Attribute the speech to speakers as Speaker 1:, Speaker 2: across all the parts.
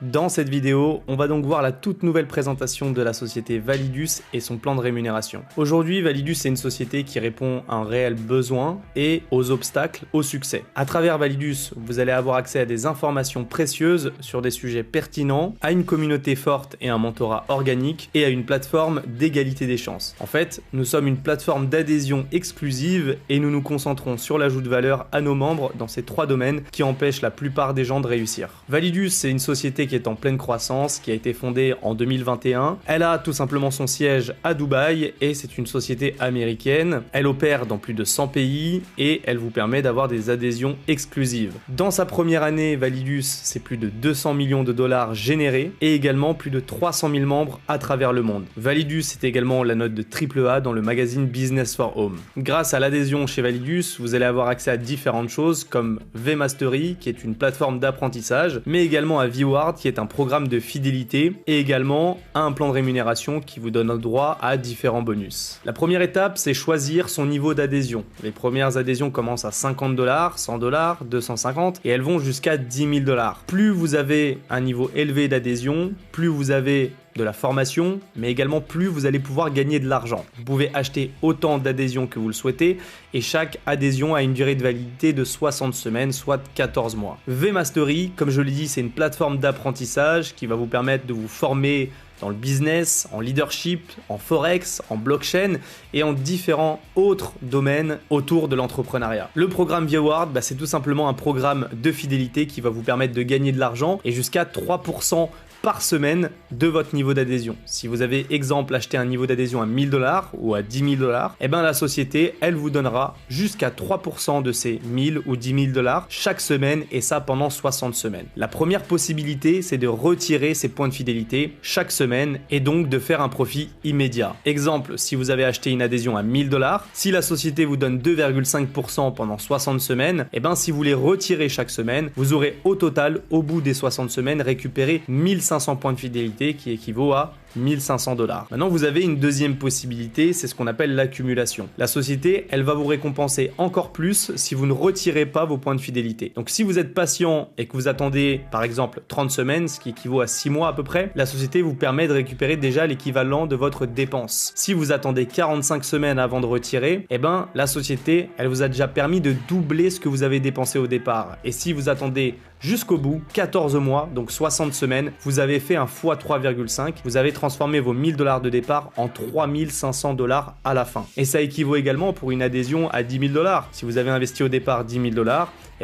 Speaker 1: Dans cette vidéo, on va donc voir la toute nouvelle présentation de la société Validus et son plan de rémunération. Aujourd'hui, Validus est une société qui répond à un réel besoin et aux obstacles au succès. À travers Validus, vous allez avoir accès à des informations précieuses sur des sujets pertinents, à une communauté forte et un mentorat organique et à une plateforme d'égalité des chances. En fait, nous sommes une plateforme d'adhésion exclusive et nous nous concentrons sur l'ajout de valeur à nos membres dans ces trois domaines qui empêchent la plupart des gens de réussir. Validus, c'est une société qui est en pleine croissance, qui a été fondée en 2021. Elle a tout simplement son siège à Dubaï et c'est une société américaine. Elle opère dans plus de 100 pays et elle vous permet d'avoir des adhésions exclusives. Dans sa première année, Validus, c'est plus de 200 millions de dollars générés et également plus de 300 000 membres à travers le monde. Validus est également la note de AAA dans le magazine Business for Home. Grâce à l'adhésion chez Validus, vous allez avoir accès à différentes choses comme VMastery, qui est une plateforme d'apprentissage, mais également à Vward, qui est un programme de fidélité, et également à un plan de rémunération qui vous donne droit à différents bonus. La première étape, c'est choisir son niveau d'adhésion. Les premières adhésions commencent à $50, $100, 250 et elles vont jusqu'à $10 000. Plus vous avez un niveau élevé d'adhésion, plus vous avez de la formation, mais également plus vous allez pouvoir gagner de l'argent. Vous pouvez acheter autant d'adhésions que vous le souhaitez et chaque adhésion a une durée de validité de 60 semaines, soit 14 mois. VMastery, comme je l'ai dit, c'est une plateforme d'apprentissage qui va vous permettre de vous former dans le business, en leadership, en forex, en blockchain et en différents autres domaines autour de l'entrepreneuriat. Le programme Vward, c'est tout simplement un programme de fidélité qui va vous permettre de gagner de l'argent et jusqu'à 3% par semaine de votre niveau d'adhésion. Si vous avez, exemple, acheté un niveau d'adhésion à $1000 ou à $10 000, la société, elle vous donnera jusqu'à 3% de ces 1000 ou $10 000 chaque semaine et ça pendant 60 semaines. La première possibilité, c'est de retirer ces points de fidélité chaque semaine et donc de faire un profit immédiat. Exemple, si vous avez acheté une adhésion à $1000, si la société vous donne 2,5% pendant 60 semaines, si vous les retirez chaque semaine, vous aurez au total, au bout des 60 semaines, récupéré 1500 points de fidélité qui équivaut à $1500. Maintenant, vous avez une deuxième possibilité, c'est ce qu'on appelle l'accumulation. La société, elle va vous récompenser encore plus si vous ne retirez pas vos points de fidélité. Donc, si vous êtes patient et que vous attendez, par exemple, 30 semaines, ce qui équivaut à 6 mois à peu près, la société vous permet de récupérer déjà l'équivalent de votre dépense. Si vous attendez 45 semaines avant de retirer, la société, elle vous a déjà permis de doubler ce que vous avez dépensé au départ. Et si vous attendez jusqu'au bout, 14 mois, donc 60 semaines, vous avez fait un x 3,5, vous avez transformé vos $1000 de départ en $3500 à la fin. Et ça équivaut également pour une adhésion à $10 000. Si vous avez investi au départ $10 000,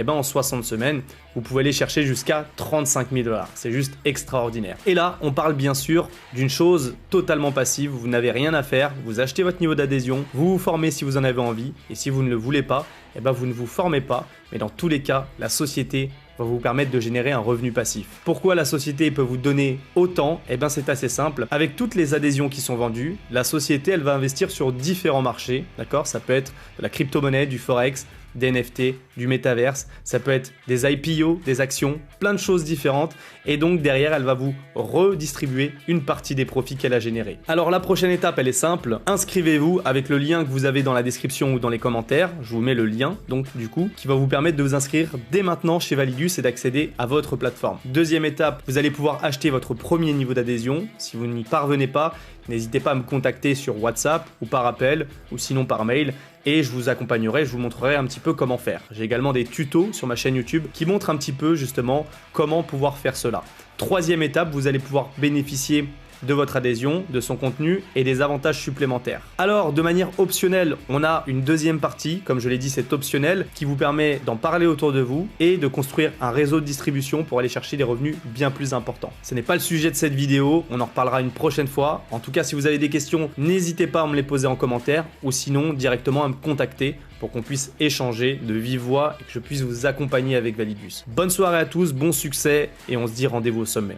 Speaker 1: en 60 semaines, vous pouvez aller chercher jusqu'à $35 000. C'est juste extraordinaire. Et là, on parle bien sûr d'une chose totalement passive. Vous n'avez rien à faire. Vous achetez votre niveau d'adhésion, vous vous formez si vous en avez envie. Et si vous ne le voulez pas, vous ne vous formez pas. Mais dans tous les cas, la société va vous permettre de générer un revenu passif. Pourquoi la société peut vous donner autant? C'est assez simple. Avec toutes les adhésions qui sont vendues, la société, elle va investir sur différents marchés. D'accord? Ça peut être de la crypto-monnaie, du forex, des NFT, du métaverse, ça peut être des IPO, des actions, plein de choses différentes et donc derrière elle va vous redistribuer une partie des profits qu'elle a générés. Alors la prochaine étape elle est simple, inscrivez-vous avec le lien que vous avez dans la description ou dans les commentaires, je vous mets le lien donc du coup qui va vous permettre de vous inscrire dès maintenant chez Validus et d'accéder à votre plateforme. Deuxième étape, vous allez pouvoir acheter votre premier niveau d'adhésion. Si vous n'y parvenez pas, n'hésitez pas à me contacter sur WhatsApp ou par appel ou sinon par mail et je vous accompagnerai, je vous montrerai un petit peu comment faire. J'ai également des tutos sur ma chaîne YouTube qui montrent un petit peu justement comment pouvoir faire cela. Troisième étape, vous allez pouvoir bénéficier de votre adhésion, de son contenu et des avantages supplémentaires. Alors, de manière optionnelle, on a une deuxième partie, comme je l'ai dit, c'est optionnel, qui vous permet d'en parler autour de vous et de construire un réseau de distribution pour aller chercher des revenus bien plus importants. Ce n'est pas le sujet de cette vidéo, on en reparlera une prochaine fois. En tout cas, si vous avez des questions, n'hésitez pas à me les poser en commentaire ou sinon directement à me contacter pour qu'on puisse échanger de vive voix et que je puisse vous accompagner avec Validus. Bonne soirée à tous, bon succès et on se dit rendez-vous au sommet.